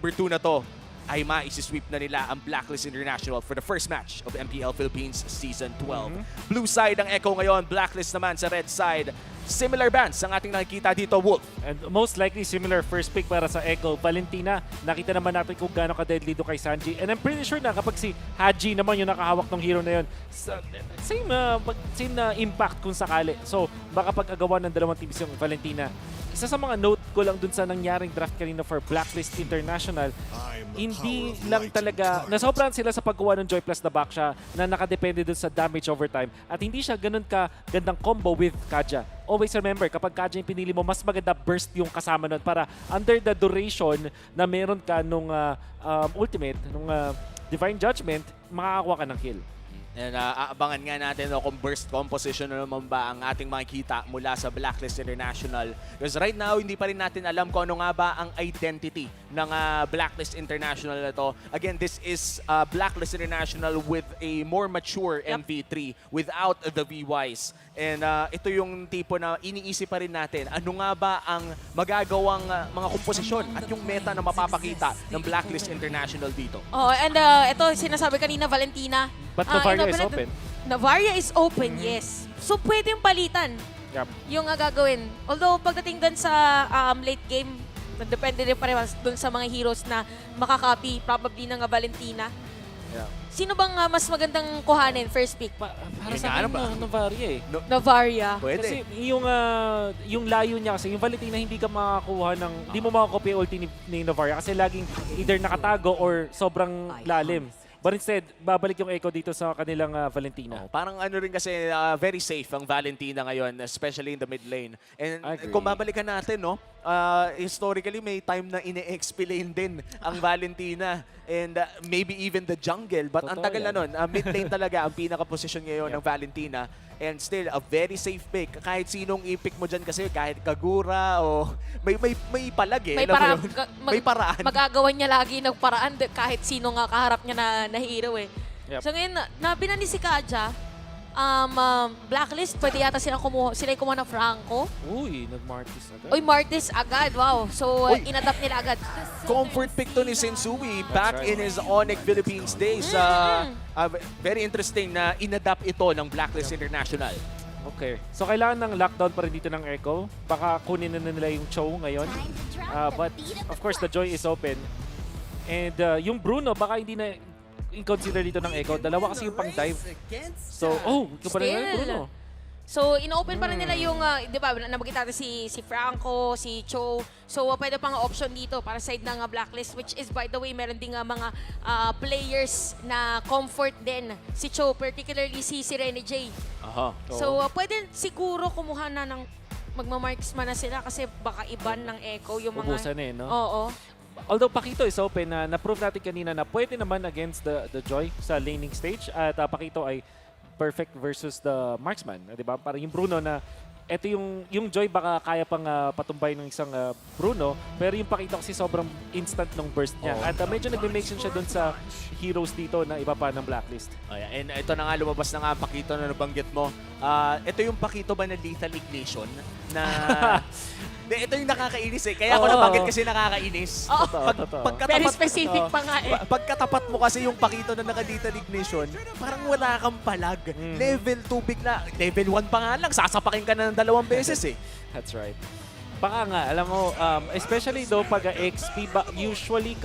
number 2 na to ay maisisweep na nila ang Blacklist International for the first match of MPL Philippines Season 12. Blue side ang Echo ngayon, Blacklist naman sa red side. Similar bands ang ating nakikita dito, Wolf. And most likely similar first pick para sa Echo. Valentina, nakita naman natin kung gaano ka-deadly do kay Sanji. And I'm pretty sure na kapag si Haji naman yung nakahawak ng hero na yun, same na impact kung sakali. So baka pag-agawan ng dalawang teams yung Valentina. Isa sa mga note ko lang dun sa nangyaring draft kanina for Blacklist International, hindi lang talaga, nasobrahan sila sa paggawa ng Joy Plus na Baksha na nakadepende dun sa damage over time. At hindi siya ganun ka gandang combo with Kaja. Always remember, kapag Kaja yung pinili mo, mas maganda burst yung kasama nun para under the duration na meron ka nung ultimate, nung Divine Judgment, makakakuha ka ng kill. And aabangan nga natin kung burst composition na naman ba ang ating makikita mula sa Blacklist International. Because right now, hindi pa rin natin alam kung ano nga ba ang identity ng Blacklist International na to. Again, this is Blacklist International with a more mature MV3 without the VYs. And ito yung tipo na iniisip pa rin natin, ano nga ba ang magagawang mga komposisyon at yung meta na mapapakita ng Blacklist International dito. Oh, and ito sinasabi kanina Valentina. But Navaria is open. Navaria is open, yes. So pwedeng palitan Yep. yung gagawin. Although pagdating dun sa late game, depende rin pa rin dun sa mga heroes na makakopy probably ng Valentina. Yeah. Sino bang mas magandang kuhanin first pick? Para Yun sa nga, ano ba? akin, Navaria eh. Navaria. Pwede. Kasi yung layo niya kasi, yung Valentina hindi ka makakuha ng, hindi mo makakopy yung ulti ni Navaria kasi laging either nakatago or sobrang lalim. But instead, babalik yung Echo dito sa kanilang Valentina. Parang ano rin kasi very safe ang Valentina ngayon, especially in the mid lane. And I agree. kung babalikan natin, no, historically may time na ine-XP lane din ang Valentina. And maybe even the jungle. But ang Totoo tagal na yan. nun, mid lane talaga ang pinaka-position ngayon ng Valentina. And still, a very safe pick. Kahit sinong i-pick mo dyan kasi, kahit Kagura o may palag eh. May, alam mo yun? May paraan. Magagawa niya lagi ng paraan kahit sino nga kaharap niya na hero eh. Yep. So ngayon, nabina ni si Kaja, Blacklist, pwede yata sila yung kumuha ng Franco. Uy, nag-Martis agad. Uy, Martis agad, wow. So, Uy. inadapt nila agad. Comfort pick to ni Sensui back right. in his Onyx Philippines days. Very interesting na inadapt ito ng Blacklist International. Okay. So, kailangan ng lockdown pa rin dito ng Echo. Baka kunin na nila yung Cho ngayon. But, of course, the Joy is open. And yung Bruno, baka hindi na i-consider dito ng Echo. Dalawa kasi yung pang-dive. So, ito pa rin yung Bruno. So, ino-open pa rin nila yung, di ba, nabagit natin si Franco, si Cho. So, pwede pang option dito para side ng Blacklist, which is, by the way, meron din mga players na comfort din. Si Cho, particularly si Rene J. Aha. So, pwede siguro kumuha na ng magmamarksman na sila kasi baka iban ng Echo yung mga... Ubusan eh, no? Oo. Although Pakito is open, na-prove natin kanina na pwede naman against the Joy sa laning stage. At Pakito ay perfect versus the Marksman. Di ba? Para yung Bruno na, eto yung Joy baka kaya pang patumbay ng isang Bruno, pero yung Pakito kasi sobrang instant ng burst niya. At medyo nagme-make sense siya dun sa heroes dito na iba pa ng Blacklist. And ito na nga, lumabas na nga ang Pakito na nabanggit mo. Ito yung Pakito ba na Lethal Ignition? Na... ito yung nakakainis eh. Kaya ako nabanggit kasi nakakainis. Totoo. Very specific pa nga eh. Pagkatapat mo kasi yung Pakito na naka-Lethal Ignition, parang wala kang palag. Level 2 bigla. Level 1 pa nga lang. Sasapakin ka na ng 2 beses eh. That's right. Baka nga, alam mo, especially do pag XP, usually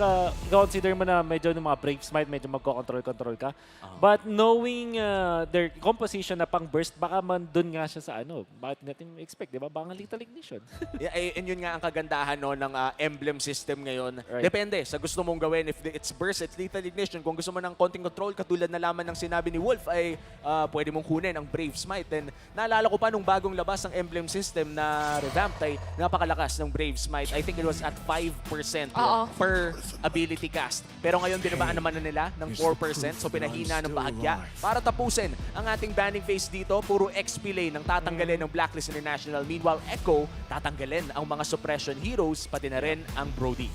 consider mo na medyo ng mga Brave Smite, medyo magko-control ka. But knowing their composition na pang burst, baka man dun nga siya sa ano. Bakit natin expect, di ba? Baka Lethal Ignition. And yun nga ang kagandahan no, ng emblem system ngayon. Right. Depende sa gusto mong gawin. If it's burst, it's Lethal Ignition. Kung gusto mo ng konting control, katulad na laman ng sinabi ni Wolf, ay pwede mong kunin ang Brave Smite. And naalala ko pa nung bagong labas ng emblem system na revamped ay napakalakas ng Brave Smite. I think it was at 5% per ability cast. Pero ngayon binabaan naman na nila ng 4%. So pinahina ng bahagya para tapusin ang ating banning phase dito. Puro XP lane ang tatanggalin ng Blacklist International. Meanwhile, Echo tatanggalin ang mga suppression heroes, pati na rin ang Brody.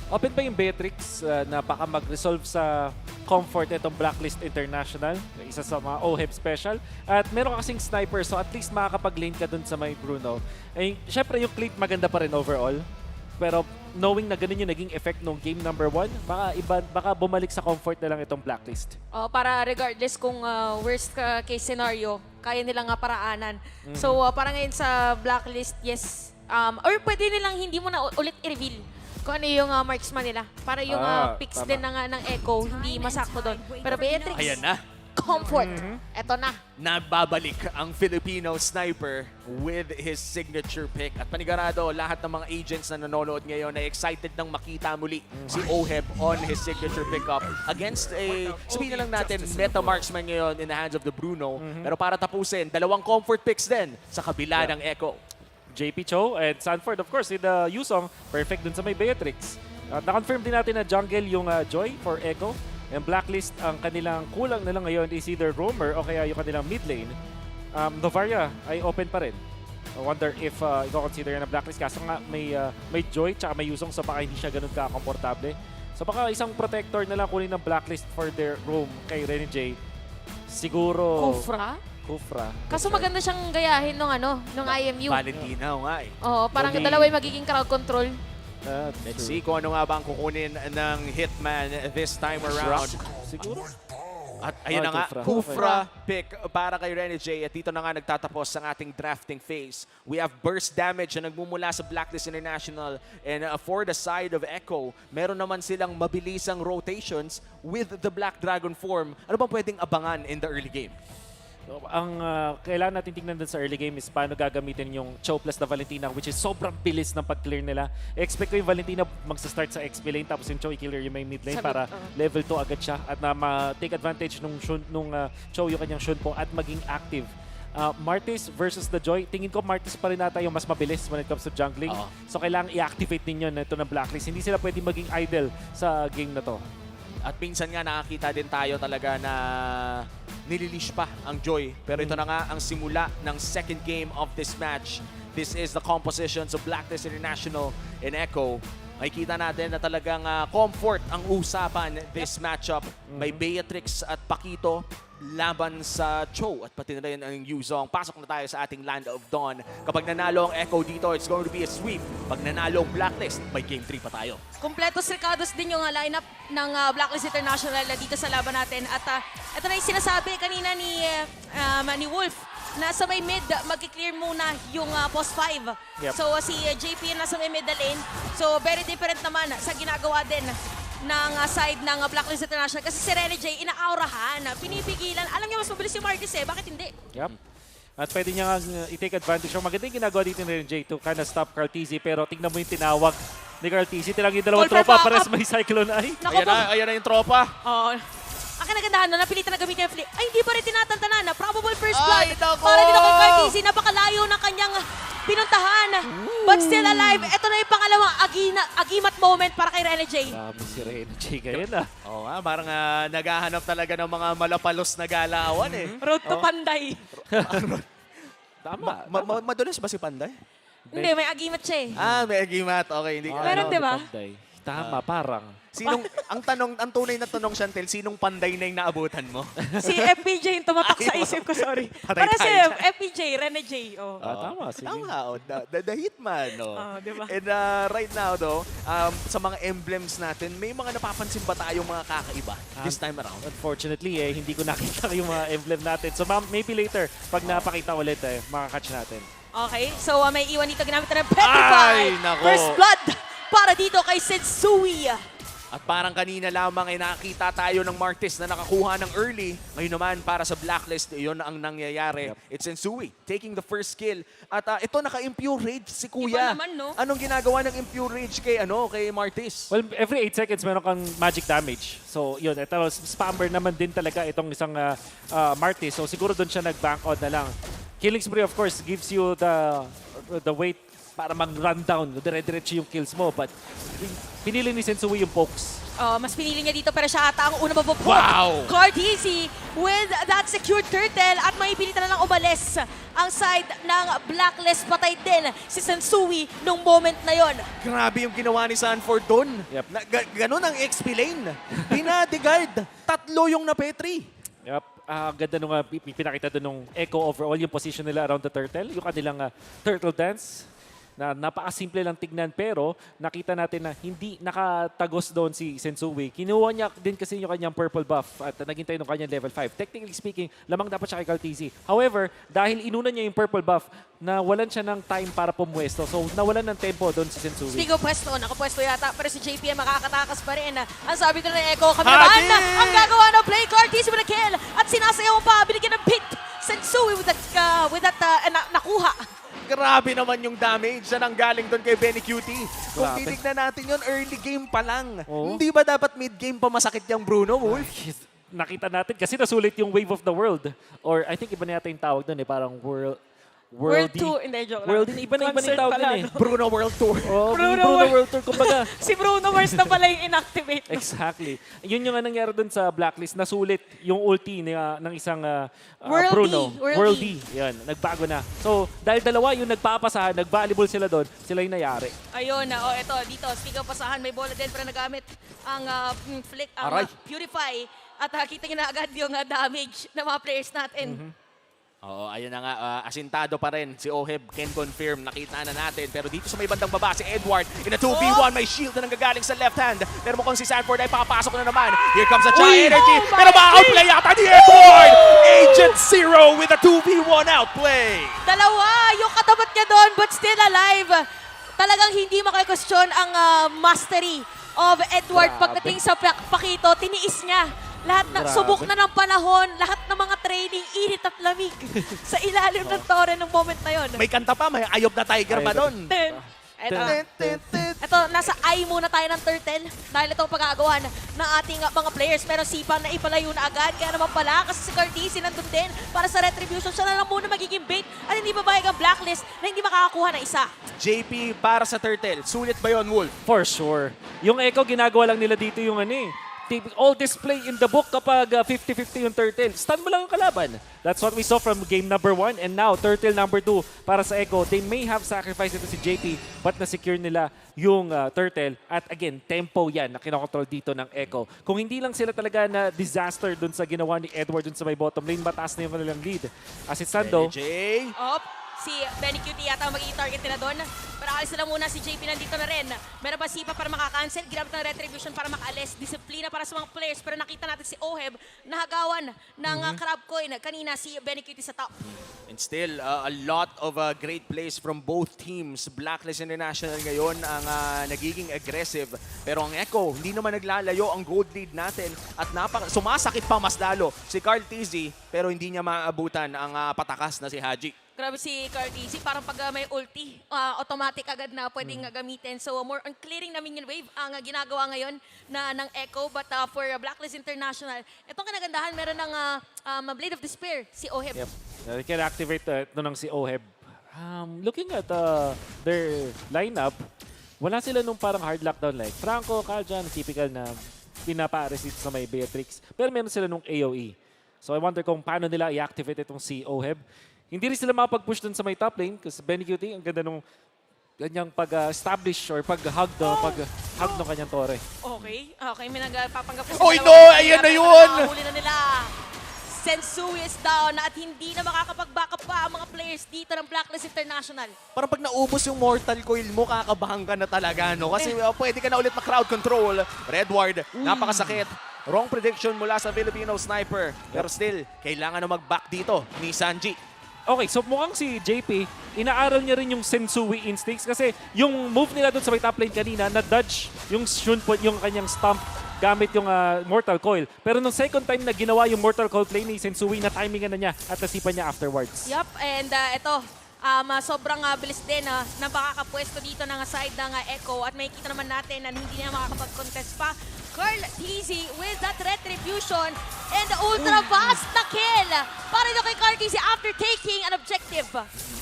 Open pa yung Beatrix na baka mag-resolve sa comfort itong Blacklist International, isa sa mga OHIP special. At meron kasing sniper, so at least makakapag-lane ka dun sa may Bruno. Eh, syempre yung clip maganda pa rin overall. Pero knowing na ganun yung naging effect nung game number 1, baka bumalik sa comfort na lang itong Blacklist. Para regardless kung worst case scenario, kaya nilang paraanan. So para ngayon sa Blacklist, yes. Or pwede nilang hindi mo na ulit i-reveal kung ano yung marksman nila. Para yung picks tama. din ng Echo, hindi masakto doon. Pero Beatrix, Ayan na. comfort. Eto na. Nababalik ang Filipino sniper with his signature pick. At panigurado, lahat ng mga agents na nanonood ngayon ay excited nang makita muli si Oheb on his signature pickup against a, sabihin na lang natin, meta marksman ngayon in the hands of the Bruno. Pero para tapusin, 2 comfort picks din sa kabila ng Echo. JP Cho and Sanford, of course, with the Yusong, perfect dun sa may Beatrix. At na-confirm din natin na jungle yung Joy for Echo. And Blacklist, ang kanilang kulang na lang ngayon is either Roamer o kaya yung kanilang mid lane. Novaria ay open pa rin. I wonder if i-consider yan na Blacklist. Kaso nga may Joy tsaka may Yusong, so baka hindi siya ganun ka-komportable. So baka isang protector na lang kunin ng Blacklist for their roam kay Rene J. Siguro... Kufra. Kaso maganda siyang gayahin nung IMU. Valentina nga eh. Oo, parang Only- dalawa yung magiging crowd control. Let's see kung ano nga ba ang kukunin ng Hitman this time around. Siguro. At ayun na nga, Kufra. Kufra pick para kay Rene J. At dito na nga nagtatapos ang ating drafting phase. We have burst damage na nagmumula sa Blacklist International. And for the side of Echo, meron naman silang mabilisang rotations with the Black Dragon form. Ano bang pwedeng abangan in the early game? Ang kailangan natin tingnan dun sa early game is paano gagamitin yung Cho plus na Valentina, which is sobrang bilis ng pag-clear nila. Expect ko yung Valentina magsa-start sa XP lane, tapos yung Cho i-clear yung may mid lane Sa mid, para level 2 agad siya at na ma-take advantage nung Cho yung kanyang Shunpo at maging active. Martis versus the Joy, tingin ko Martis pa rin nata yung mas mabilis when it comes to jungling. So kailangan i-activate ninyo na ito ng Blacklist. Hindi sila pwede maging idle sa game na to. At minsan nga nakakita din tayo talaga na nililish pa ang Joy. Pero ito na nga ang simula ng second game of this match. This is the compositions of Blacklist International and Echo. Makikita natin na talagang comfort ang usapan this matchup. May Beatrix at Paquito laban sa Cho at pati na rin ang Yuzong. Pasok na tayo sa ating Land of Dawn. Kapag nanalo ang Echo dito, it's going to be a sweep. Pag nanalo ang Blacklist, may Game 3 pa tayo. Kompletos Ricardos din yung lineup ng Blacklist International dito sa laban natin. At ito na yung sinasabi kanina ni Wolf na sa may mid, mag-clear muna yung post 5. Yep. So si JP nasa may middle lane. So very different naman sa ginagawa din ng side ng Blacklist International. Kasi si Rene J, inaaurahan, pinipigilan. Alam niya mas mabilis yung Martis bakit hindi? Yep. At pwede niya nga i-take advantage. Ang maganda yung ginagawa dito ni Rene J to kind of stop Carl TZ, pero tingnan mo yung tinawag ni Carl TZ. Tinawag yung dalawang Call for tropa, backup. pares may Cyclone Eye. Naku po. Ayan na yung tropa. Ang kanagandahan na napilitan na gamitin yung flip. Ay, hindi pa rin tinatantanan na probable first Ay, blood. nako! Para dito kay Cartesi, napakalayo ng kanyang pinuntahan. But still alive. Ito na yung pangalawang agimat moment para kay Rene J. Dami si Rene J ngayon Oo nga, parang naghahanap talaga ng mga malapalos na galawan eh. Road to Panday. Tama. Madulas ba si Panday? Hindi, may agimat siya eh. May agimat. Okay, hindi. Meron, di ba? Tama, parang. Sinong, ang tunay na tanong, Chantel, sinong Panday na yung naabutan mo? Si FPJ yung tumatak sa isip ko, sorry. Patay Para si tayo dyan. FPJ, Rene J. Oh. Tama, sige. Tama, the Hitman. diba? And right now, though, sa mga emblems natin, may mga napapansin ba tayong mga kakaiba this time around? Unfortunately, hindi ko nakita yung mga emblem natin. So maybe later, pag napakita ulit, makakatch natin. Okay, so may iwan dito ginamit na ng Petrify. Ay, nako. First blood para dito kay Sensui. At parang kanina lamang ay nakakita tayo ng Martis na nakakuha ng early. Ngayon naman para sa Blacklist, iyon ang nangyayari. Yep. It's Sensui taking the first kill. At ito naka-impure rage si Kuya. Iba naman, no? Anong ginagawa ng impure rage kay Martis? Well, every 8 seconds meron kang magic damage. So yun, ito, spammer naman din talaga itong isang Martis. So siguro doon siya nag-bank on na lang. Killing spree, of course, gives you the weight para mag-run down. Dire-diretso yung kills mo. But pinili ni Sensui yung pokes. Mas pinili niya dito pero siya ata ang una mapopoke. Wow! Cardisi with that secured turtle at may pilitan na lang umalis ang side ng Blacklist. Patay din si Sensui nung moment na yon. Grabe yung ginawa ni Sanford doon. Yep. Ganun ang XP lane. Binadigard. 3 yung napetri. Yep. Ganda nung pinakita doon nung Echo overall, yung position nila around the turtle. Yung kanilang turtle dance. na napakasimple lang tignan pero nakita natin na hindi nakatagos doon si Sensui. Kinuha niya din kasi yung kanyang purple buff at naghintay ng kanyang level 5. Technically speaking, lamang dapat siya kay Caltisi. However, dahil inuna niya yung purple buff, nawalan siya ng time para pumwesto. So, nawalan ng tempo doon si Sensui. Speaking of pwesto, nakapwesto yata, pero si JPM makakatakas pa rin. Ang sabi ko na Echo, kami naman ang gagawa ng play. Cartis with a kill at sinasayaw pa, binigyan ng pit. Sensui with that nakuha. Grabe naman yung damage na nanggaling doon kay Benny Cutie. Kung Grabe. titignan natin yun, early game pa lang. Oo. Hindi ba dapat mid-game pa masakit yung Bruno, Wolf? Nakita natin kasi nasulit yung Wave of the World. Or I think iba na yata yung tawag doon parang World Tour. Hindi, joke lang. World, iba na yung Concert tawag pala, doon no? Bruno World Tour. Oh, Bruno Bruno World Tour, kumbaga. Si Bruno Mars na pala yung inactivate. Exactly. Yun yung nangyari dun sa Blacklist. Nasulit yung ulti ng isang World Bruno. D. World World D. D. Yan, nagbago na. So, dahil dalawa yung nagpapasahan, nag-volleyball sila doon, sila yung nayari. Ayun, ito, dito, speaking of pasahan, may bola din pero nagamit ang flick, ang Aray. Purify. At kita niyo na agad yung damage ng mga players natin. Oo, ayun na nga, asintado pa rin si Oheb, can confirm, nakita na natin. Pero dito sa may bandang baba, si Edward, in a 2v1, may shield na nanggagaling sa left hand. Pero mukhang si Sanford ay papasok na naman. Here comes a Chai Energy, Oh my pero ma-outplay yata ni Edward! Agent Zero with a 2v1 outplay! Dalawa, yung katapat niya doon but still alive. Talagang hindi makakwestiyon ang mastery of Edward Grabe. pagdating sa Pakito. Tiniis niya. Lahat na, Grabe. subok na ng panahon, lahat ng mga training, init at lamig sa ilalim ng tore ng moment na yon. May kanta pa, may Ayob na Tiger pa doon. Ito, nasa eye muna tayo ng turtle dahil ito ang pag-aagawan ng ating mga players. Pero Sipa na ipalayo na agad. Kaya naman pala, kasi si Cartisi nandun din para sa retribution. Siya na lang muna magiging bait at hindi babayag ang blacklist na hindi makakakuha ng isa. JP para sa Turtle, sulit ba yun, Wolf? For sure. Yung Echo, ginagawa lang nila dito yung all display in the book kapag 50-50 yung Turtle. Stun mo lang yung kalaban. That's what we saw from game number 1 and now Turtle number 2 para sa Echo. They may have sacrificed ito si JP but na-secure nila yung Turtle. At again, tempo yan na kinokontrol dito ng Echo. Kung hindi lang sila talaga na disaster dun sa ginawa ni Edward dun sa may bottom lane, mataas na yung kanilang lead. Asistando, Jay. Si Benny Cutie yata ang magiging target nila doon. Pero alis na muna si JP nandito na rin. Meron pa Sipa para makakancel. Ginamit ng retribution para makaalis. Disiplina para sa mga players. Pero nakita natin si Oheb nahagawan ng crab coin. Kanina si Benny Cutie sa top. And still, a lot of great plays from both teams. Blacklist International ngayon ang nagiging aggressive. Pero ang Echo, hindi naman naglalayo ang gold lead natin. At sumasakit pa mas lalo si Carl Tizzy. Pero hindi niya maabutan ang patakas na si Haji. Grabe si Cartisi. Parang pag may ulti, automatic agad na pwedeng gamitin. So more on clearing na minion wave ang ginagawa ngayon ng Echo. But for Blacklist International, itong kinagandahan, meron ng Blade of Despair, si Oheb. yep. They can activate ito ng si Oheb. Looking at their lineup, wala sila nung parang hard lockdown like Franco, Kaljan, typical na pinapa-resist sa may Beatrix. Pero meron sila nung AoE. So I wonder kung paano nila i-activate itong si Oheb. Hindi rin sila makapag-push dun sa may top lane kasi Benny Cutie, ang ganda nung ganyang pag-establish or pag-hug ng kanyang tore. Okay, may nagpapanggap po. Oy, no! Ayan na yun! Huli na nila. Sensui is down at hindi na makakapag-backup pa ang mga players dito ng Blacklist International. Parang pag naubos yung Mortal Coil mo, kakabahan ka na talaga, no? Kasi pwede ka na ulit na-crowd control. Redward, napakasakit. Wrong prediction mula sa Filipino Sniper. Pero still, kailangan na mag-back dito ni Sanji. Okay, so mukhang si JP, inaaral niya rin yung Sensui instincts kasi yung move nila doon sa may top lane kanina, na-dodge yung Shunput, yung kanyang stomp gamit yung Mortal Coil. Pero nung second time na ginawa yung Mortal Coil play ni Sensui, na timingan na niya at nasipa niya afterwards. Yup, and ito, sobrang bilis din na makakapwesto dito ng side ng Echo at makikita naman natin na hindi na makakapag-contest pa. Carl Tizzy with that retribution and the ultra fast na kill para dito kay Carl Tizzy after taking an objective.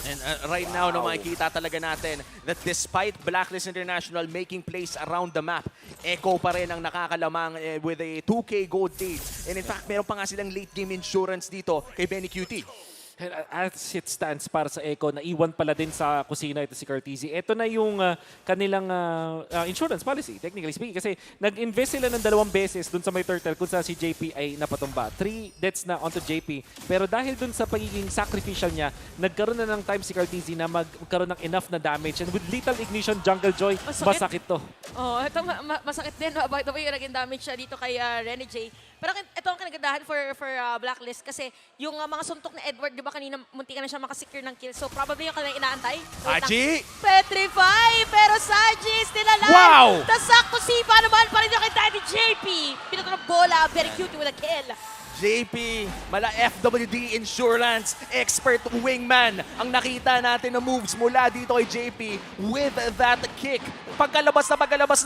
And right now, no, makikita talaga natin that despite Blacklist International making plays around the map, Echo pa rin ang nakakalamang with a 2K gold lead. And in fact, meron pa nga silang late game insurance dito kay Benny Cutie. As it stands para sa Echo, naiwan pala din sa kusina ito si Cartesi. Ito na yung kanilang insurance policy, technically speaking. Kasi nag-invest sila ng 2 beses dun sa may turtle kung saan si JP ay napatumba. 3 deaths na onto JP. Pero dahil dun sa pagiging sacrificial niya, nagkaroon na ng time si Cartesi na magkaroon ng enough na damage. And with Lethal Ignition, Jungle Joy, masakit to. Oh, ito masakit din. By the way, yung naging damage siya dito kay Rene J. Pero ito ang kinagandahan for Blacklist kasi yung mga suntok na Edward, di ba kanina munti ka na siya makasecure ng kill. So probably yung kanilang inaantay. Haji! Petrify! Pero Saji still alive! Wow! Tasakto sipa naman pa rin yung kay Daddy JP. Pinuto ng bola. Very cute with a kill. JP, mala FWD Insurance, expert wingman. Ang nakita natin na moves mula dito kay JP with that kick. Pagkalabas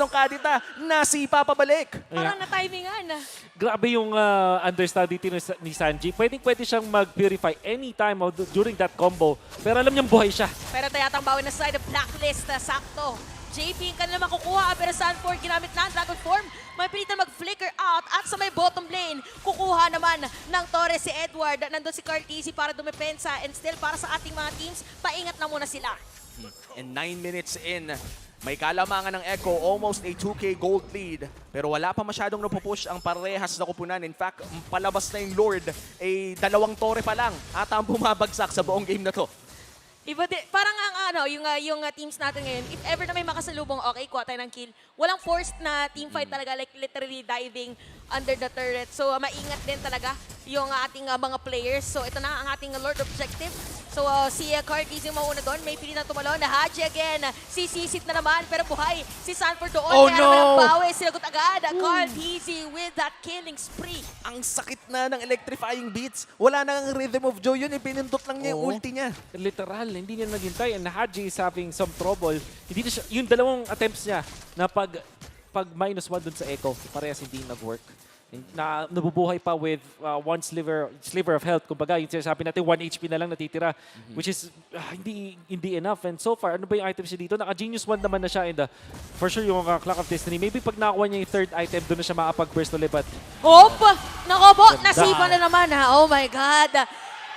ng kadita, nasipa pabalik. Parang na-timingan. Grabe yung understudy ni Sanji. Pwede siyang mag-purify anytime during that combo. Pero alam niyang buhay siya. Pero tayatang bawi na side of Blacklist. Sakto. JP yung kanila makukuha pero Sanford ginamit na ang Dragon Form. May pilitan mag-flicker out at sa may bottom lane, kukuha naman ng Torres si Edward. Nandun si Cartesi para dumepensa and still para sa ating mga teams, paingat na muna sila. And 9 minutes in, may kalamangan ng Echo, almost a 2K gold lead. Pero wala pa masyadong napupush ang parehas na kupunan. In fact, palabas na yung Lord, 2 tore pa lang at ang bumabagsak sa buong game na to. Iba parang yung teams natin ngayon, if ever na may makasalubong, okay, kuha tayo ng kill. Walang forced na team fight talaga, like literally diving under the turret. So maingat din talaga yung ating mga players. So ito na ang ating Lord objective. So si Cartesi yung mauna doon, may pili na tumalon na Haji again. Sisisit na naman, pero buhay si Sanford doon. Oh, kaya no! naman ang bawi, sinagot agad. Cartesi with that killing spree. Ang sakit na ng electrifying beats. Wala nang rhythm of joy yun, ipinindot lang niya yung Oo. ulti niya. Literal, hindi niya naghintay. And Haji is having some trouble. Hindi na siya, yung 2 attempts niya na pag -1 dun sa Echo, parehas hindi nag-work. Na nabubuhay pa with 1 sliver of health. Kumbaga, yung sinasabi natin, 1 HP na lang natitira. Which is hindi enough. And so far, ano ba yung items niya dito? Naka-Genius 1 naman na siya. And for sure, yung Clock of Destiny. Maybe pag nakakuha niya yung 3rd item, doon na siya makapag-burst ulit. But Hop! Nakobo! Ganda. Nasipa na naman ha. Oh my God!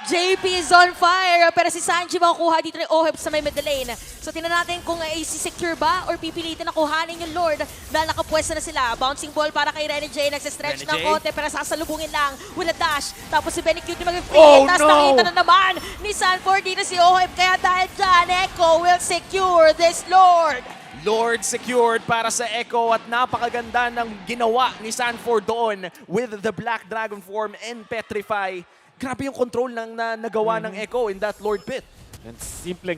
JP is on fire, pero si Sanji makukuha dito ni Oheb sa may middle lane. So tingnan natin kung i-secure ba or pipilitin na kuhanin yung Lord dahil nakapwesto na sila. Bouncing ball para kay Rene J, nagsistretch ng Rene J. konti pero sasalubungin lang with a dash. Tapos si Benny Cute mag-free, Oh, tapos no! nakita na naman ni Sanford dito si Oheb. Kaya dahil dyan, Echo will secure this Lord. Lord secured para sa Echo at napakaganda ng ginawa ni Sanford doon with the Black Dragon Form and Petrify. Grabe yung control ng nagawa ng Echo in that Lord Pit. and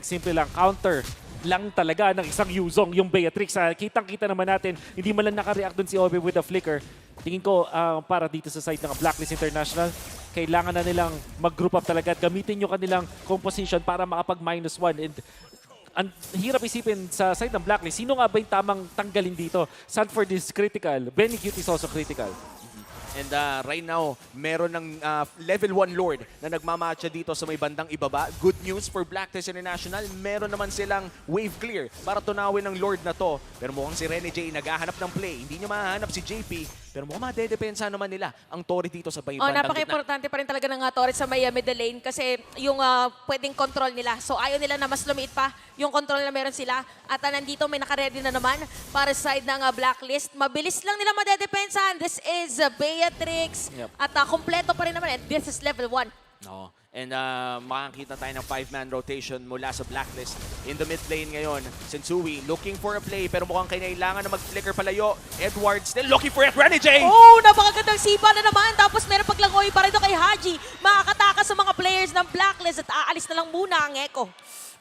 simple lang, counter lang talaga ng isang Yuzong, yung Beatrix. Kitang-kita naman natin, hindi man lang nakareact dun si Obi with a flicker. Tingin ko, para dito sa side ng Blacklist International, kailangan na nilang mag-group up talaga at gamitin yung kanilang composition para makapag-1. And ang hirap isipin sa side ng Blacklist, sino nga ba yung tamang tanggalin dito? Sanford is critical, Benny Cute is also critical. And right now, meron ng level 1 Lord na nagmamatcha dito sa may bandang ibaba. Good news for Blacklist International, meron naman silang wave clear para tunawin ng Lord na to. Pero mukhang si Rene J naghahanap ng play. Hindi niya mahahanap si JP, pero mukhang madedepensa naman nila ang Tori dito sa may bandang gitna. Napaka-importante pa rin talaga ng Torres sa may middle lane kasi yung pwedeng control nila. So ayaw nila na mas lumiit pa yung control na meron sila. At nandito may nakaready na naman para sa side ng Blacklist. Mabilis lang nila madedepensahan. This is Beatrix. Yep. At kompleto pa rin naman. And this is level 1. No. And makakita tayo ng 5-man rotation mula sa Blacklist in the mid lane ngayon. Sensui looking for a play pero mukhang kailangan na mag-flicker palayo. Edward still looking for it. Rene J! Oh, napakagandang sipa na naman. Tapos meron paglangoy para doon kay Haji. Makakatakas sa mga players ng Blacklist at aalis na lang muna ang Echo.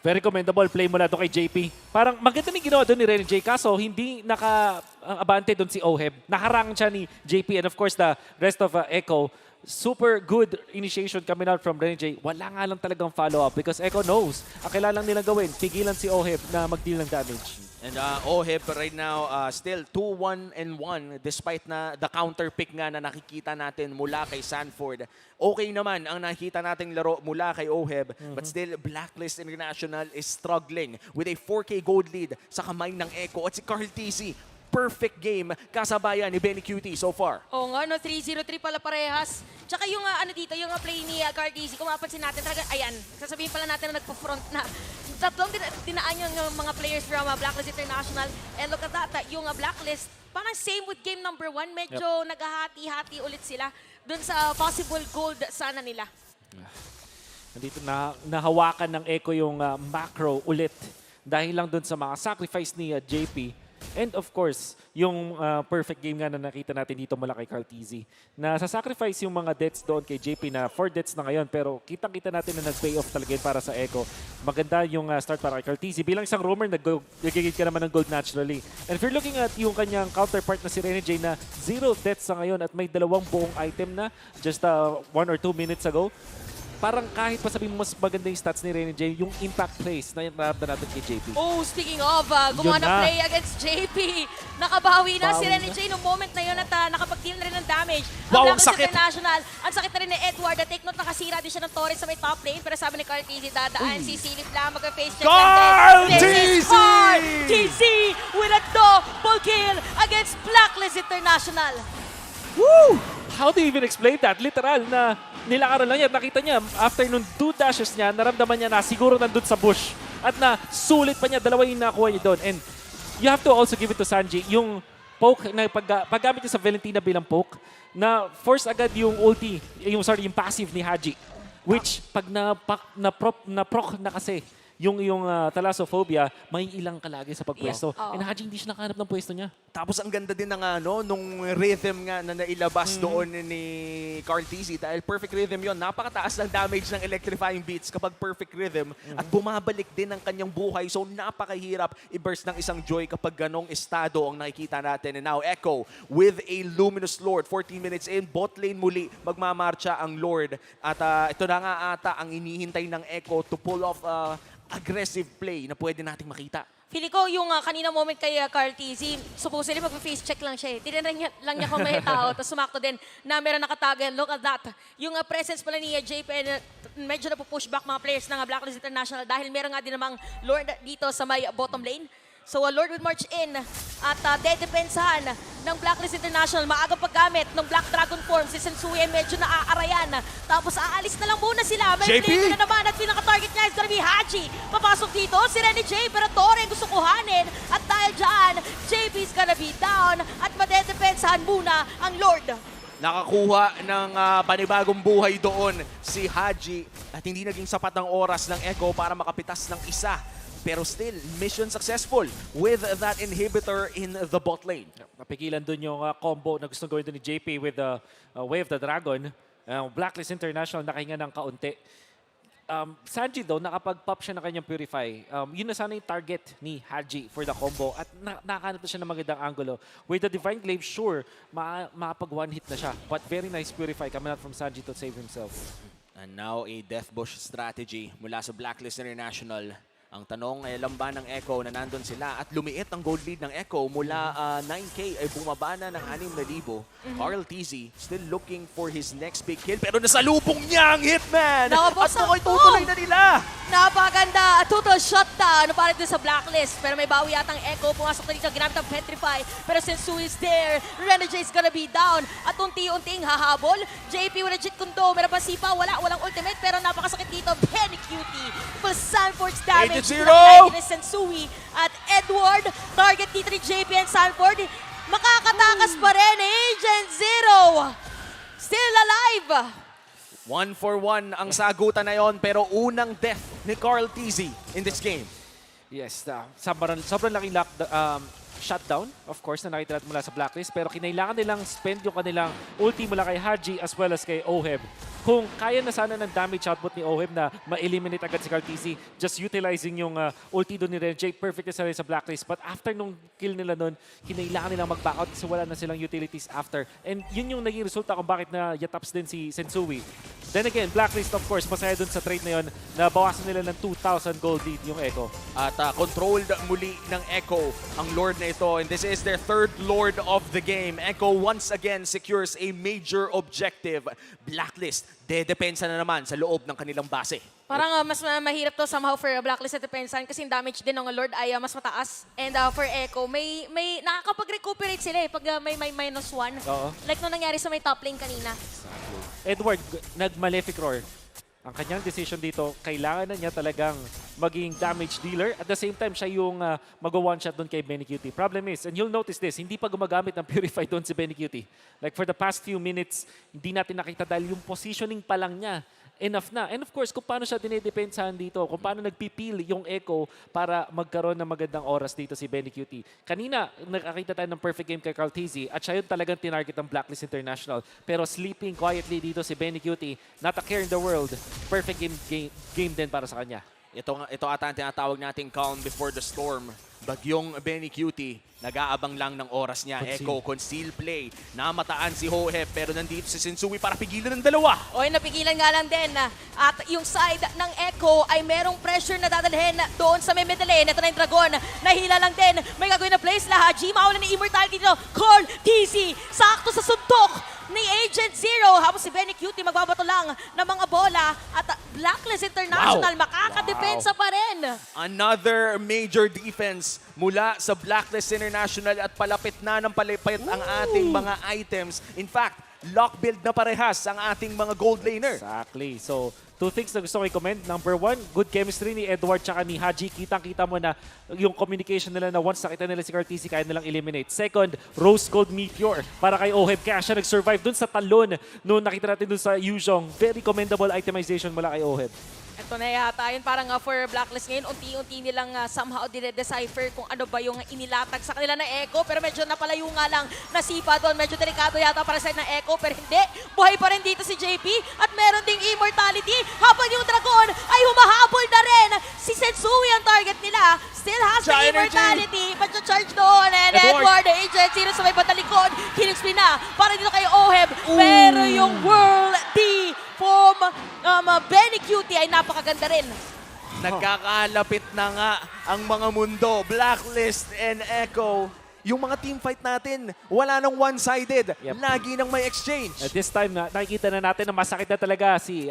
Very commendable play mula doon kay JP. Parang maganda ni ginawa doon ni Rene J. Kaso hindi naka-abante doon si Oheb. Naharang siya ni JP and of course the rest of Echo. Super good initiation coming out from Rene J. Wala nga lang talagang follow-up because Echo knows. Ang kailangan nilang gawin, pigilan si Oheb na mag-deal ng damage. And Oheb right now still 2-1-1 despite na the counter pick nga na nakikita natin mula kay Sanford. Okay naman ang nakikita nating laro mula kay Oheb but still Blacklist International is struggling with a 4K gold lead sa kamay ng Echo at si Carl TC. perfect game kasabayan ni Benny QT so far. Oo nga, no, 3-0-3 pala parehas. Tsaka yung dito, yung play ni Cartesi, kung mapapansin natin talaga, ayan, sasabihin pala natin na nagpo-front na. Tatlong dinaan yung mga players from Blacklist International. And look at that, yung Blacklist, parang same with game number 1, medyo naghahati-hati ulit sila dun sa possible gold sana nila. Nandito nahawakan ng Echo yung macro ulit dahil lang dun sa mga sacrifice ni JP. And of course, yung perfect game nga na nakita natin dito mula kay Cartesi. Na sasacrifice yung mga deaths doon kay JP na 4 deaths na ngayon. Pero kitang-kita natin na nag-pay off talaga yun para sa Echo. Maganda yung start para kay Cartesi. Bilang isang roamer, nag-gigit ka naman ng gold naturally. And if you're looking at yung kanyang counterpart na si Rene J na 0 deaths na ngayon at may 2 buong item na just 1 or 2 minutes ago, parang kahit pa sabihin mo mas maganda yung stats ni Rene J, yung impact plays na yung naramdaman natin kay JP. Oh, speaking of, gumawa Yun na na. play against JP. Nakabawi na si Bawi Rene na. J nung moment na yun at nakapag-deal na rin ng damage. Wow, ang Blacklist sakit! International. Ang sakit na rin ni Edward. Take note, nakasira din siya ng torrent sa may top lane. Pero sabi ni Cartesi, dadaan si Silip lang, mag-face check. Cartesi! Cartesi with a double kill against Blacklist International. Woo! How do you even explain that? Literal na nilakaran lang niya. Nakita niya, after nung 2 dashes niya, naramdaman niya na siguro nandun sa bush. At na sulit pa niya, 2 yung nakuha niya doon. And you have to also give it to Sanji. Yung poke na paggamit niya sa Valentina bilang poke, na force agad yung ulti, yung passive ni Haji. Which, pag na-proc na kasi, yung Thalassophobia, may ilang kalagi sa pagpwesto. Yeah. Oo. And Haji hindi siya nakahanap ng pwesto niya. Tapos ang ganda din ng nung rhythm nga na nailabas doon ni Cartesi dahil perfect rhythm yon. Napakataas ng damage ng electrifying beats kapag perfect rhythm at bumabalik din ang kanyang buhay. So napakahirap i-burst ng isang Joy kapag ganong estado ang nakikita natin. And now Echo with a Luminous Lord. 14 minutes in, bot lane muli magmamarcha ang Lord. At ito na nga ata ang inihintay ng Echo to pull off aggressive play na pwede nating makita. Feeling ko yung kanina moment kay Cartesi, supposedly mag-face check lang siya. Tinanong lang niya kung may tao, tapos sumakto din na meron nakatagan. Look at that. Yung presence pala ni JP, medyo napupush back mga players ng Blacklist International dahil meron nga din namang Lord dito sa may bottom lane. So Lord will march in at dedepensahan ng Blacklist International. Maagang paggamit ng Black Dragon form. Si Sensui ay medyo naaarayan. Tapos aalis na lang muna sila. May JP! play na naman at pinaka-target niya is gonna be Haji. Papasok dito si Rene J pero Torre gusto kuhanin. At dahil dyan, JP is gonna be down at madedepensahan muna ang Lord. Nakakuha ng panibagong buhay doon si Haji at hindi naging sapat ang oras ng Echo para makapitas ng isa. Pero still, mission successful with that inhibitor in the bot lane. Napigilan dun yung combo na gusto gawin dun ni JP with the Way of the Dragon. Blacklist International nakahinga ng kaunti. Sanji though, nakapag-pop siya ng kanyang Purify. Yun na sana yung target ni Haji for the combo. At nakahanap na siya ng magandang angulo. With the Divine Glaive, sure, makapag-one hit na siya. But very nice Purify coming out from Sanji to save himself. And now a Death Bush strategy mula sa Blacklist International. Ang tanong ay lamban ng Echo na nandun sila at lumiit ang gold lead ng Echo mula 9K ay bumaba na ng 6,000. Cartesi still looking for his next big kill pero nasalubong niya ang Hitman! Nakabos At ang mukhang tutuloy na nila! Napaganda. Total shutdown para dito sa Blacklist. Pero may bawi yatang Echo. Pumasok na dito. Ginamit ang Petrify. Pero Sensui is there. Rene J is gonna be down. At unti-unting hahabol. JP with a Jit Kundo. Meron pa sipa. Walang ultimate. Pero napakasakit dito. Benny Cutie. Full Sanford's damage. 8-0! Pinakalain ni Sensui. At Edward. Target dito ni JP and Sanford. Makakatakas pa rin. Agent Zero. Still alive. 1-for-1 ang sagutan na yon pero unang death ni Cartesi in this game. Yes, sobrang laking shutdown, of course, na nakita natin mula sa Blacklist. Pero kinailangan nilang spend yung kanilang ulti mula kay Haji as well as kay Oheb. Kung kaya na sana ng damage output ni Oheb na ma-eliminate agad si Cartesi, just utilizing yung ulti doon ni Renjay, perfect na sa Blacklist. But after nung kill nila doon, kinailangan nilang mag-back out kasi wala na silang utilities after. And yun yung naging resulta kung bakit na yataps din si Sensui. Then again, Blacklist, of course, masaya dun sa trade na yun na bawasan nila ng 2,000 gold lead yung Echo. At controlled muli ng Echo ang Lord na ito. And this is their third Lord of the game. Echo once again secures a major objective. Blacklist, dedepensa na naman sa loob ng kanilang base. Parang mas mahirap to somehow for Blacklist at Depensan kasi yung damage din ng Lord ay mas mataas. And for Echo, may nakakapag-recuperate sila pag may -1. Oo. Like nung nangyari sa may top lane kanina. Edward, nag-Malefic Roar. Ang kanyang decision dito, kailangan na niya talagang maging damage dealer. At the same time, siya yung mag-one shot doon kay Benny Cutie. Problem is, and you'll notice this, hindi pa gumagamit ng Purify doon si Benny Cutie. Like for the past few minutes, hindi natin nakita dahil yung positioning pa lang niya, enough na. And of course, kung paano siya dinedepensahan dito, kung paano nagpipili yung Echo para magkaroon ng magandang oras dito si Benny Cutie. Kanina, nakakita tayo ng perfect game kay Carl Tizzy at siya yung talagang tinarget ng Blacklist International. Pero sleeping quietly dito si Benny Cutie, not a care in the world, perfect game din para sa kanya. Ito ata ang tinatawag nating calm before the storm. Bagyong Benny Cutie, nag-aabang lang ng oras niya. Conceal. Echo, conceal play. Namataan si Hoheb, pero nandito si Sensui para pigilan ng dalawa. Oy, napigilan nga lang din. At yung side ng Echo ay merong pressure na dadalhin doon sa may middle lane. Ito na yung Dragon. Nahila lang din. May gagawin na place lahat. G, mawala ni Immortality dito. Corn, TC, sakto sa suntok ni Agent Zero. Habang si Benny Cutie magbabato lang ng mga bola. At Blacklist International makakadepensa pa rin. Another major defense mula sa Blacklist International at palapit na ng palipit ang ating mga items. In fact, lock build na parehas ang ating mga gold laner. Exactly. So, two things na gusto ko i-comment. Number one, good chemistry ni Edward tsaka ni Haji. Kitang-kita mo na yung communication nila na once nakita nila si Cartesi, kaya nilang eliminate. Second, Rose Gold Meteor para kay Oheb. Kaya siya nag-survive dun sa talon noon nakita natin dun sa Yuzhong. Very commendable itemization mula kay Oheb. Ito na yata yun, parang for Blacklist ngayon, unti-unti nilang somehow dinedecipher kung ano ba yung inilatag sa kanila na Echo. Pero medyo napalayo nga lang nasipa doon. Medyo delikado yata para sa side ng Echo. Pero hindi, buhay pa rin dito si JP. At meron ding Immortality. Habang yung Dragon ay humahabol na rin. Si Sensui ang target nila. Still has the Energy. Immortality. Magcha-charge doon. And Edward, Agent Zero sa may batalikod. Kiningspin na para dito kay Oheb. Pero yung World D from Benny Cutie ay napakaganda rin. Nagkakalapit na nga ang mga mundo. Blacklist and Echo. Yung mga team fight natin, wala nang one-sided. Yep. Lagi nang may exchange. At this time, nakikita na natin na masakit na talaga si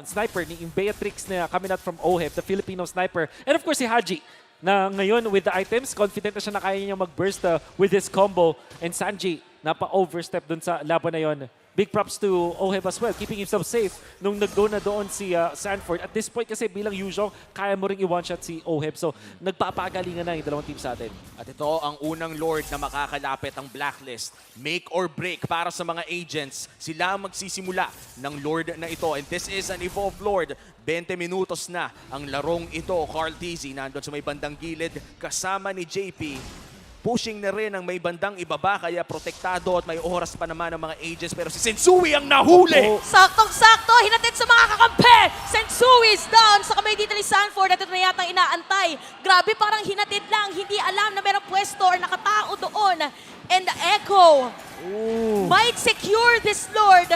sniper ni Beatrix na coming out from Oheb, the Filipino sniper. And of course, si Haji na ngayon with the items, confident na siya na kaya niya mag-burst with his combo. And Sanji, napa-overstep dun sa laban na yon. Big props to Oheb as well, keeping himself safe nung nag-go na doon si Sanford. At this point kasi bilang Yuzhong, kaya mo ring i-one-shot si Oheb. So, nagpapagalingan na yung dalawang team sa atin. At ito ang unang Lord na makakalapit ang Blacklist. Make or break para sa mga agents. Sila magsisimula ng Lord na ito. And this is an Evolved Lord. 20 minutos na ang larong ito. Carl Tizzy nandun sa may bandang gilid kasama ni JP. Pushing na rin ang may bandang ibaba kaya protektado at may oras pa naman ang mga agents. Pero si Sensui ang nahuli! Oh. Saktong-sakto, hinatid sa mga kakampi. Sensui is down sa kamay dito ni Sanford at ito na yatang inaantay. Grabe, parang hinatid lang, hindi alam na merong pwesto or nakatao doon. And the Echo might secure this Lord.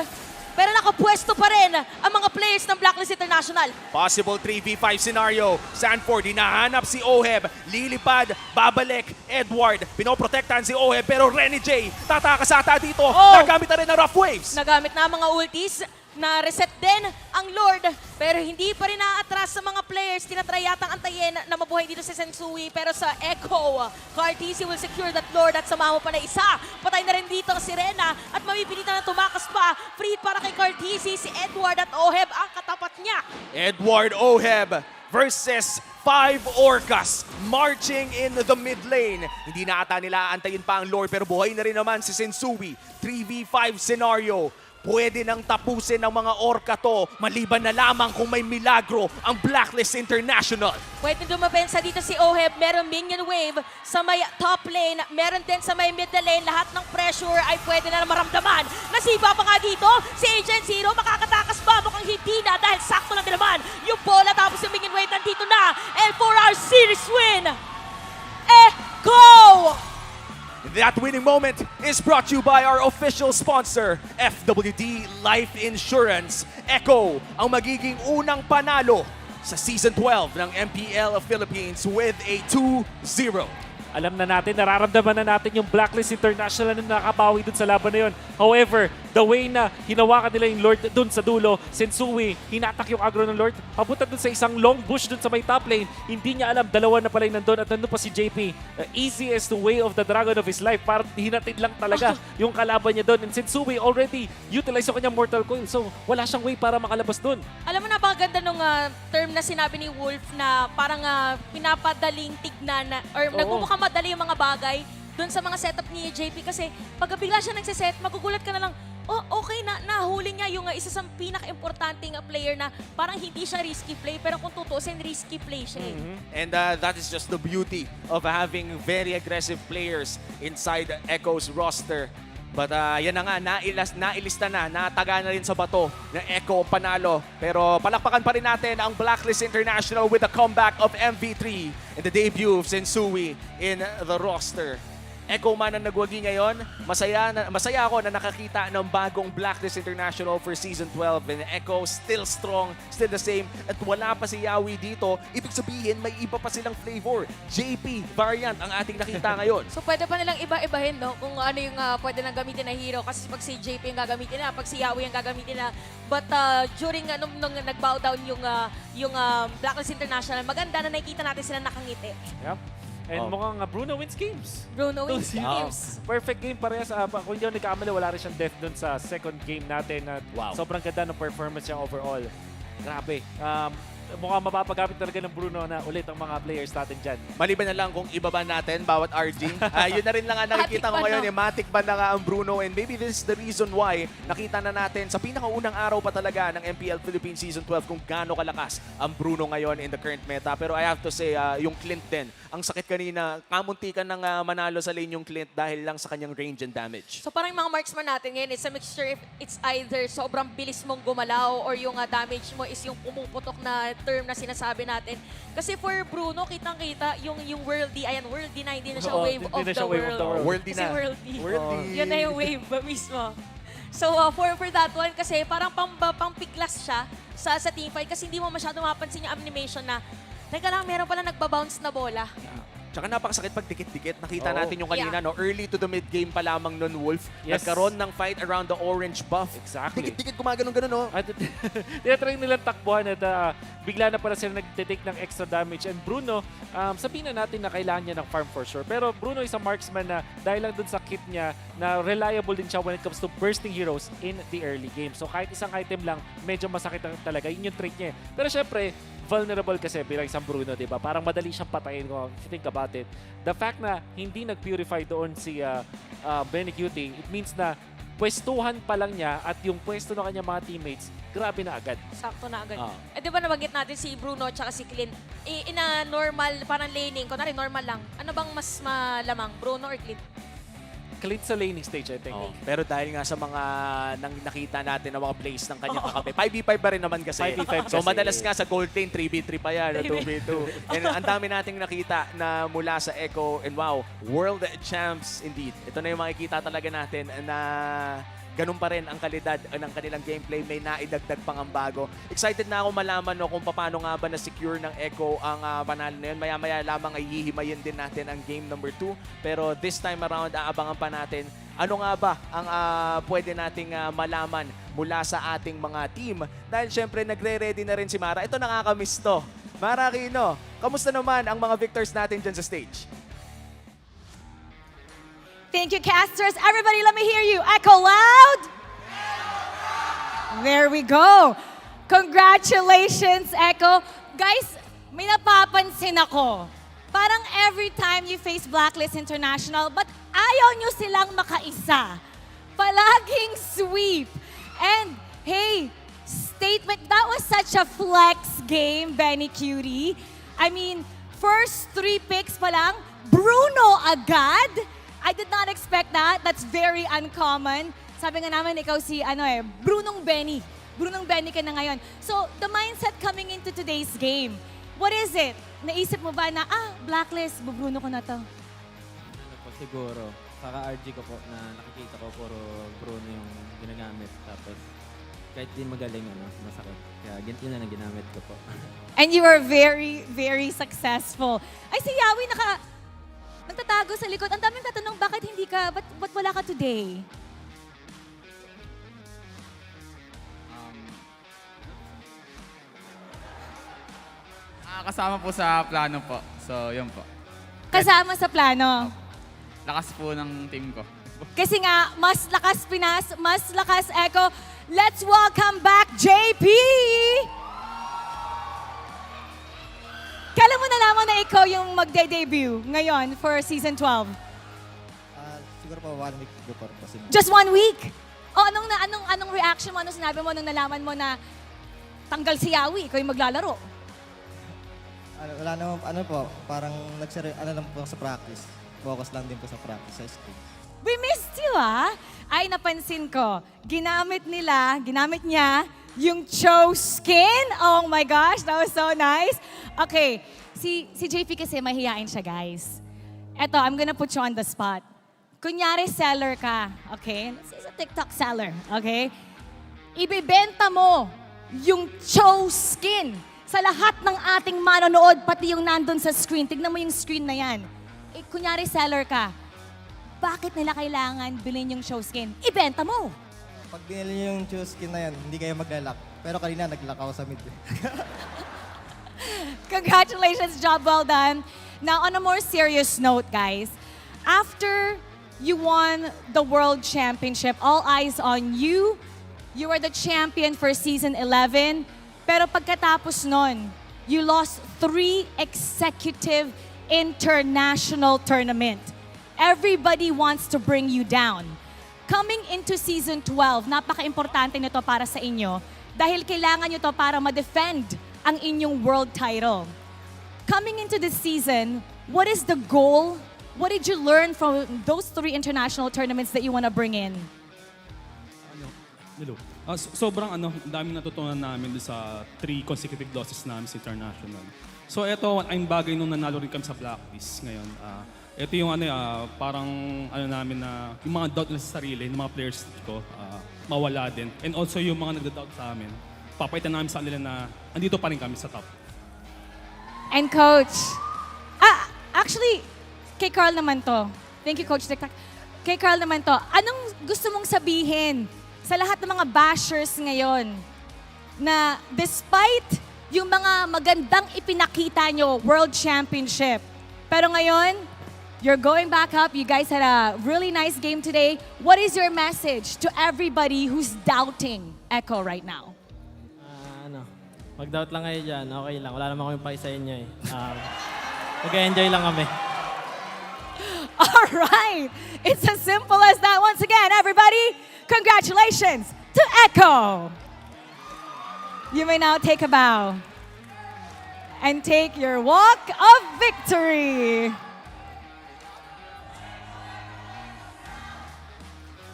Pero nakapwesto pa rin ang mga players ng Blacklist International. Possible 3v5 scenario. Sanford, hinahanap si Oheb. Lilipad, babalik, Edward. Pinoprotektahan si Oheb pero Renny J, tatakas ata dito. Nagamit na rin ng rough waves. Nagamit na ang mga ultis. Na-reset din ang Lord. Pero hindi pa rin na-atras sa mga players. Tinatry yatang antayin na mabuhay dito si Sensui. Pero sa Echo, Cartesi will secure that Lord at sumama pa na isa. Patay na rin dito si Rena at mamipilitan na tumakas pa. Free para kay Cartesi, si Edward at Oheb ang katapat niya. Edward Oheb versus 5 Orcas marching in the mid lane. Hindi na ata nila aantayin pa ang Lord pero buhay na rin naman si Sensui. 3v5 scenario. Pwede nang tapusin ng mga Orca to maliban na lamang kung may milagro ang Blacklist International. Pwede dumapensa dito si Oheb. Meron minion wave sa may top lane. Meron din sa may middle lane. Lahat ng pressure ay pwede na maramdaman. Nasiba pa nga dito si Agent Zero. Makakatakas ba? Mukhang hindi na dahil sakto lang din naman yung bola tapos yung minion wave nandito na. And for our series win, Echo! That winning moment is brought to you by our official sponsor, FWD Life Insurance. Echo ang magiging unang panalo sa Season 12 ng MPL Philippines with a 2-0. alam na natin, nararamdaman na natin yung Blacklist International na nakabawi dun sa laban na yun. However, the way na hinawakan nila yung Lord dun sa dulo, Sensui, hinatak yung aggro ng Lord, papunta dun sa isang long bush dun sa may top lane. Hindi niya alam, dalawa na pala yung nandun at nandun pa si JP. Easiest way of the dragon of his life. Parang hinatid lang talaga yung kalaban niya dun. And Sensui already utilize yung kanyang Mortal Coil. So, wala siyang way para makalabas dun. Alam mo, napakaganda nung term na sinabi ni Wolf na parang pinapadaling tignan na, or nagmumukhang madali yung mga bagay doon sa mga setup ni JP kasi pag bigla siya nagsiset, magugulat ka na lang, oh, okay na, nahuli niya yung isa sa pinaka-importanting player na parang hindi siya risky play, pero kung tutusin, risky play siya eh. And that is just the beauty of having very aggressive players inside Echo's roster. But yan na nga, nailista na, nataga na rin sa bato na Echo panalo. Pero palakpakan pa rin natin ang Blacklist International with the comeback of MV3 and the debut of Sensui in the roster. Echo man ang nagwagi ngayon. Masaya ako na nakakita ng bagong Blacklist International for Season 12. And Echo still strong, still the same. At wala pa si Yawi dito. Ibig sabihin, may iba pa silang flavor. JP variant ang ating nakita ngayon. So pwede pa nilang iba-ibahin, no? Kung ano yung pwede nang gamitin na hero. Kasi pag si JP yung gagamitin na, pag si Yawi yung gagamitin na. But during nung nag-bow down yung Blacklist International, maganda na nakikita natin sila nakangiti. Yep. And mukhang Bruno wins games. Bruno wins Those games. Perfect game parehas. Kung hindi ako nagkamali, wala rin siyang death dun sa second game natin. At sobrang ganda ng performance niya overall. Grabe. Mukhang mapapagamit talaga ng Bruno na ulit ang mga players natin dyan. Maliban na lang kung ibaba natin bawat RG. Yun na rin lang ang nakikita ko ngayon. Matic ba na nga ang Bruno? And maybe this is the reason why nakita na natin sa pinakaunang araw pa talaga ng MPL Philippines Season 12 kung gaano kalakas ang Bruno ngayon in the current meta. Pero I have to say, yung Clint din. Ang sakit kanina, kamuntikan ng manalo sa lane yung Clint dahil lang sa kanyang range and damage. So parang yung mga marksman natin ngayon, it's a mixture if it's either sobrang bilis mong gumalaw or yung damage mo is yung pumuputok na term na sinasabi natin. Kasi for Bruno, kitang-kita yung worldy, ayan, worldy na, hindi na siya wave of the world. Worldy Kasi na. worldy. Worldy. Yun na yung wave mismo. So for that one, kasi parang pampiglas siya sa teamfight kasi hindi mo masyado mapansin yung animation na teka lang, meron pala nagbabounce na bola. Tsaka napakasakit pag dikit-dikit. Nakita natin yung kanina, no? Early to the mid-game pa lamang nun, Wolf. Yes. Nagkaroon ng fight around the orange buff. Exactly. Dikit-dikit gumagano-gano, no? At tinatry nilang takbuhan at bigla na pala sila nag-take ng extra damage. And Bruno, sabihin na natin na kailangan niya ng farm for sure. Pero Bruno is a marksman na dahil lang dun sa kit niya na reliable din siya when it comes to bursting heroes in the early game. So kahit isang item lang, medyo masakit talaga. Yun yung trait niya. Pero syempre, vulnerable kasi bilang isang Bruno, di ba? Parang madali siyang patayin ko if you think about it. The fact na hindi nag-purify doon si Benny Cutie, it means na pwestuhan pa lang niya at yung pwesto ng kanyang mga teammates, grabe na agad. Sakto na agad. Eh di ba nabanggit natin si Bruno at si Clint? In a normal, parang laning, kunwari normal lang. Ano bang mas malamang, Bruno or Clint? Clint sa laning stage, I think. Pero dahil nga sa mga nakita natin na mga plays ng kanyang kakampi, 5v5 pa rin naman kasi. 5v5 So kasi. madalas nga sa gold lane, 3v3 pa yan, 2v2. And ang dami nating nakita na mula sa Echo, and wow, world champs indeed. Ito na yung makikita talaga natin na ganun pa rin ang kalidad ng kanilang gameplay. May naidagdag pang ang bago. Excited na ako malaman no, kung paano nga ba na-secure ng Echo ang panalo na yun. Maya-maya lamang ay hihimayin din natin ang game number 2. Pero this time around, aabangan pa natin ano nga ba ang pwede nating malaman mula sa ating mga team. Dahil syempre nagre-ready na rin si Mara. Ito nakakamiss to. Mara Aquino, kamusta naman ang mga victors natin dyan sa stage? Thank you, casters. Everybody, let me hear you. Echo loud. There we go. Congratulations, Echo. Guys, may napapansin ako. Parang every time you face Blacklist International, but ayaw nyo silang makaisa. Palaging sweep. And, hey, statement, that was such a flex game, Benny Cutie. I mean, first 3 picks pa lang, Bruno agad. I did not expect that. That's very uncommon. Sabi nga namin, ikaw si, Brunong Benny. Brunong Benny ka na ngayon. So, the mindset coming into today's game, what is it? Naisip mo ba na, Blacklist, bubruno ko na to? Ano po, siguro. Kaka-RG ko po na nakikita ko puro Bruno yung ginagamit. Tapos, kahit di magaling, masakit. Kaya ganito na lang ginamit ko po. And you are very, very successful. Ay, si Yawi Nagtatago sa likod. Ang daming tatanong, bakit hindi ka, ba't wala ka today? Kasama po sa plano po. So, yun po. Kasama sa plano. Lakas po ng team ko. Kasi nga, mas lakas Pinas, mas lakas Echo. Let's welcome back JP! Kailan mo nalaman na ikaw yung magde-debut ngayon for Season 12? Siguro po 1 week before po. Just 1 week? O anong reaction mo, anong sinabi mo nung nalaman mo na tanggal si Yawi, ikaw yung maglalaro? Wala naman, po, parang lang po sa practice. Focus lang din po sa practice sa school. We missed you, ah! Ay, napansin ko, ginamit niya yung Cho skin. Oh my gosh, that was so nice. Okay, si JP kasi mahihain siya, guys. Eto, I'm gonna put you on the spot. Kunyari, seller ka, okay? This is a TikTok seller, okay? Ibibenta mo yung Cho skin sa lahat ng ating manonood, pati yung nandun sa screen. Tignan mo yung screen na yan. Eh, kunyari, seller ka. Bakit nila kailangan bilhin yung Cho skin? Ibenta mo! Pag binili niyo yung choose skin na yan, hindi kayo maglalak. Pero kanina, naglock ako sa mid. Congratulations, job well done. Now, on a more serious note, guys, after you won the World Championship, all eyes on you. You are the champion for Season 11. Pero pagkatapos nun, you lost 3 consecutive international tournament. Everybody wants to bring you down. Coming into Season 12, napaka-importante nito para sa inyo dahil kailangan nyo to para ma-defend ang inyong world title. Coming into this season, what is the goal? What did you learn from those 3 international tournaments that you want to bring in? Hello. Sobrang daming natutunan namin doon sa 3 consecutive losses namin sa international. So ito, ang bagay nung nanalo rin kami sa Blacklist ngayon. Ito yung parang namin na yung mga doubt nila sa sarili, ng mga players ko, mawala din. And also yung mga nagda-doubt sa amin, papaitan namin sa kanila na andito pa rin kami sa top. And Coach, actually, kay Carl naman to. Thank you, Coach TikTok. Kay Carl naman to, anong gusto mong sabihin sa lahat ng mga bashers ngayon na despite yung mga magandang ipinakita nyo, World Championship, pero ngayon, you're going back up. You guys had a really nice game today. What is your message to everybody who's doubting Echo right now? Mag-doubt lang kayo dyan. Okay lang. Wala naman kami pa sa inyo eh. Mag-enjoy lang kami. All right. It's as simple as that. Once again, everybody, congratulations to Echo. You may now take a bow and take your walk of victory.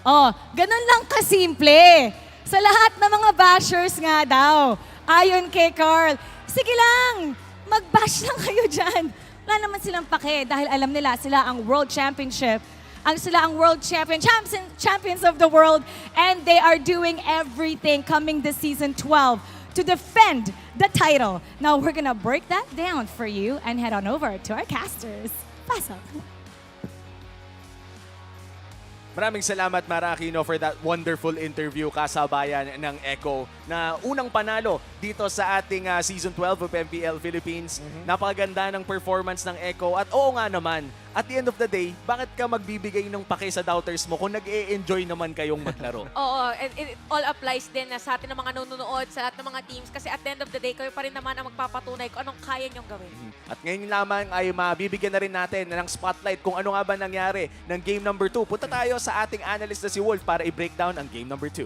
Oh, ganun lang kasimple. Sa lahat ng mga bashers nga daw, ayon kay Carl, sige lang, mag-bash lang kayo dyan. Wala naman silang pake dahil alam nila sila ang World Championship. Sila ang World Champions of the world, and they are doing everything coming this Season 12 to defend the title. Now, we're gonna break that down for you and head on over to our casters. Pasok. Maraming salamat, Marakino, for that wonderful interview, kasabayan ng Echo, na unang panalo dito sa ating Season 12 of MPL Philippines. Napakaganda ng performance ng Echo. At oo nga naman, at the end of the day, bakit ka magbibigay ng pake sa doubters mo kung nag-e-enjoy naman kayong maglaro? Oo, it all applies din na sa atin ng mga nanonood, sa lahat ng mga teams. Kasi at the end of the day, kayo pa rin naman ang magpapatunay kung anong kaya niyong gawin. At ngayon lamang ay mabibigyan na rin natin ng spotlight kung ano nga ba nangyari ng game number 2. Punta tayo sa ating analyst na si Wolf para i-breakdown ang game number 2.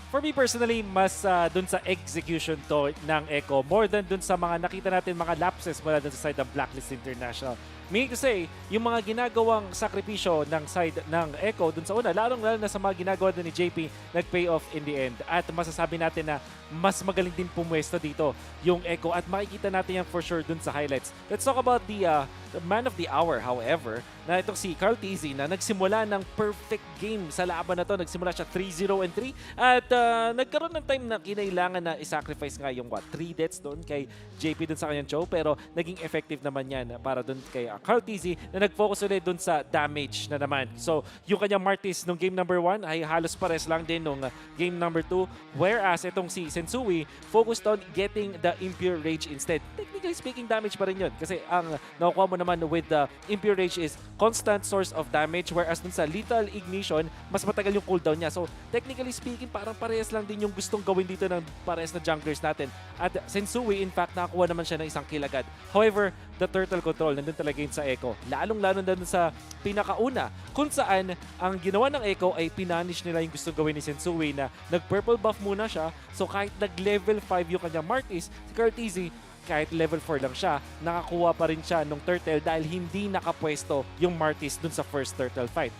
For me personally, mas dun sa execution to ng Echo more than dun sa mga nakita natin mga lapses mula dun sa side ng Blacklist International. Meaning to say, yung mga ginagawang sakripisyo ng side ng Echo dun sa una, lalong-lalo na sa mga ginagawa din ni JP, nag-pay off in the end. At masasabi natin na mas magaling din pumwesto dito yung Echo at makikita natin yan for sure dun sa highlights. Let's talk about the the man of the hour, however, na itong si Carl Tizzy na nagsimula ng perfect game sa laban na to. Nagsimula siya 3-0-3 at nagkaroon ng time na kinailangan na isacrifice nga yung 3 deaths doon kay JP doon sa kanyang Cho, pero naging effective naman yan para doon kay Carl Tizzy na nag-focus ulit doon sa damage na naman. So, yung kanyang Martis nung game number 1 ay halos pares lang din nung game number 2, whereas itong si Sensui focused on getting the Impure Rage instead. Technically speaking, damage pa rin yun kasi ang nakukuha mo naman with the Impure Rage is constant source of damage, whereas dun sa Lethal Ignition, mas matagal yung cooldown niya. So, technically speaking, parang parehas lang din yung gustong gawin dito ng parehas na junglers natin. At Sensui, in fact, nakakuha naman siya ng isang kill agad. However, the turtle control, nandun talaga yun sa Echo. Lalong-lalo na dun sa pinakauna, kung saan ang ginawa ng Echo ay pinanish nila yung gustong gawin ni Sensui na nag-purple buff muna siya. So, kahit nag-level 5 yung kanyang Martis, si Cartizzi, kahit level 4 lang siya, nakakuha pa rin siya nung turtle dahil hindi nakapwesto yung Martis dun sa first turtle fight.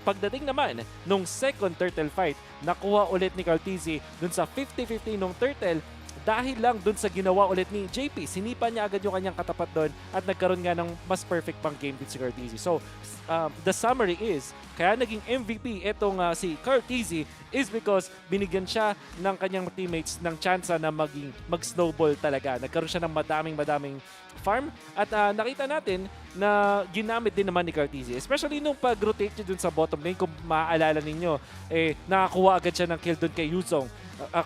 Pagdating naman nung second turtle fight, nakuha ulit ni Cartizzi dun sa 50-50 nung turtle dahil lang dun sa ginawa ulit ni JP. Sinipa niya agad yung kanyang katapat doon at nagkaroon nga ng mas perfect pang game din si Cartizzi. So, the summary is, kaya naging MVP itong si Cartizzi is because binigyan siya ng kanyang teammates ng chance na mag-snowball talaga. Nagkaroon siya ng madaming farm at nakita natin na ginamit din naman ni Cartizzi. Especially nung pag-rotate niya dun sa bottom lane, kung maaalala ninyo, nakakuha agad siya ng kill dun kay Yuzong.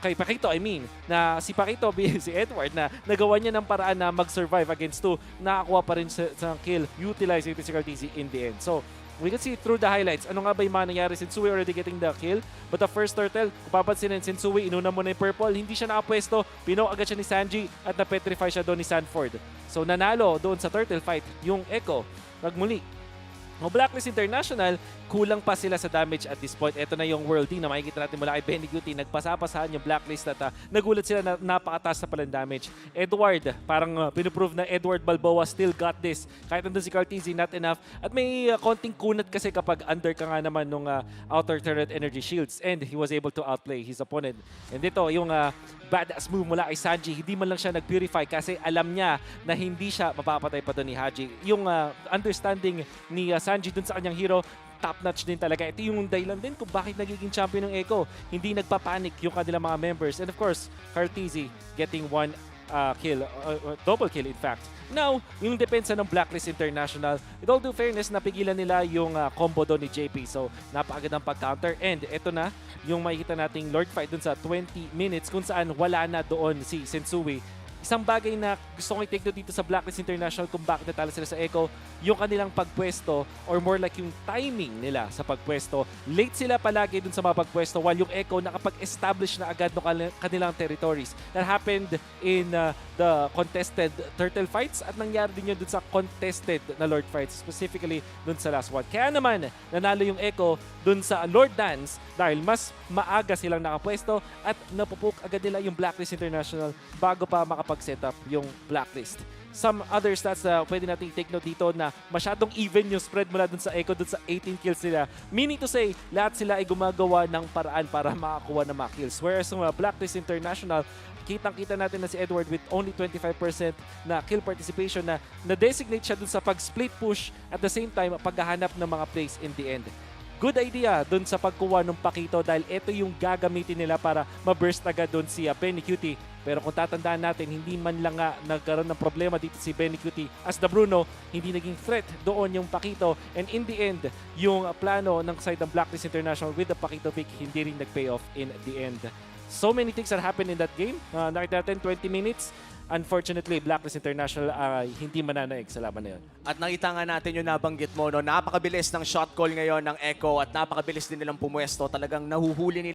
Kay Pakito, I mean, na si Pakito, si Edward, na nagawa niya ng paraan na mag-survive against 2, nakakuha pa rin sa kill, utilizing si Cartizzi in the end. So, we can see through the highlights, ano nga ba yung mga nangyari? Sensui already getting the kill, but the first turtle, kung papansinin, Sensui, inuna mo na yung purple, hindi siya nakapwesto, pinaw agad siya ni Sanji, at na-petrify siya doon ni Sanford. So, nanalo doon sa turtle fight, yung Echo, nagmuli. O Blacklist International, kulang pa sila sa damage at this point. Ito na yung worlding na makikita natin mula kay Benny Guti. Nagpasapasahan yung Blacklist at nagulat sila na napakataas na pala ng damage. Edward, parang pinuprove na Edward Balboa still got this. Kahit nandun si Cartizzi, not enough. At may konting kunat kasi kapag under ka nga naman nung outer turret energy shields and he was able to outplay his opponent. And dito, yung badass move mula kay Sanji, hindi man lang siya nag-purify kasi alam niya na hindi siya mapapatay pa doon ni Haji. Yung understanding ni Sanji dun sa kanyang hero, top-notch din talaga. Ito yung dahilan din kung bakit nagiging champion ng Echo. Hindi nagpapanik yung kanilang mga members. And of course, Cartizzi getting one kill, double kill in fact. Now, yung depensa ng Blacklist International, with all due fairness, napigilan nila yung combo doon ni JP. So, napakagandang pag-counter. And ito na, yung makikita nating Lord Fight dun sa 20 minutes kung saan wala na doon si Sensui. Isang bagay na gusto kong i-take dito sa Blacklist International kung bakit natalo sila sa Echo, yung kanilang pagpwesto or more like yung timing nila sa pagpwesto. Late sila palagi dun sa mga pagpwesto while yung Echo nakapag-establish na agad ng kanilang territories. That happened in the contested turtle fights at nangyari din yun dun sa contested na Lord fights, specifically dun sa last one. Kaya naman, nanalo yung Echo dun sa Lord Dance dahil mas maaga silang nakapwesto at napupuk agad nila yung Blacklist International bago pa makapag-set up yung Blacklist. Some other stats na pwede natin take note dito na masyadong even yung spread mula dun sa Echo dun sa 18 kills nila. Meaning to say, lahat sila ay gumagawa ng paraan para makakuha ng mga kills. Whereas yung Blacklist International, kitang-kita natin na si Edward with only 25% na kill participation na na-designate siya dun sa pag-split push at the same time paghahanap ng mga plays in the end. Good idea dun sa pagkuha ng Pakito dahil ito yung gagamitin nila para ma-burst agad dun si Benny Cutie. Pero kung tatandaan natin, hindi man lang nga nagkaroon ng problema dito si Benny Cutie as the Bruno, hindi naging threat doon yung Pakito. And in the end, yung plano ng side ng Blacklist International with the Pakito pick, hindi rin nag-pay off in the end. So many things that happened in that game. Nakita natin 20 minutes. Unfortunately, Blacklist International hindi mananaig sa laban na yun. At nakita nga natin yung nabanggit mo, no? Napakabilis ng shot call ngayon ng Echo at napakabilis din nilang pumwesto. Talagang nahuhuli nila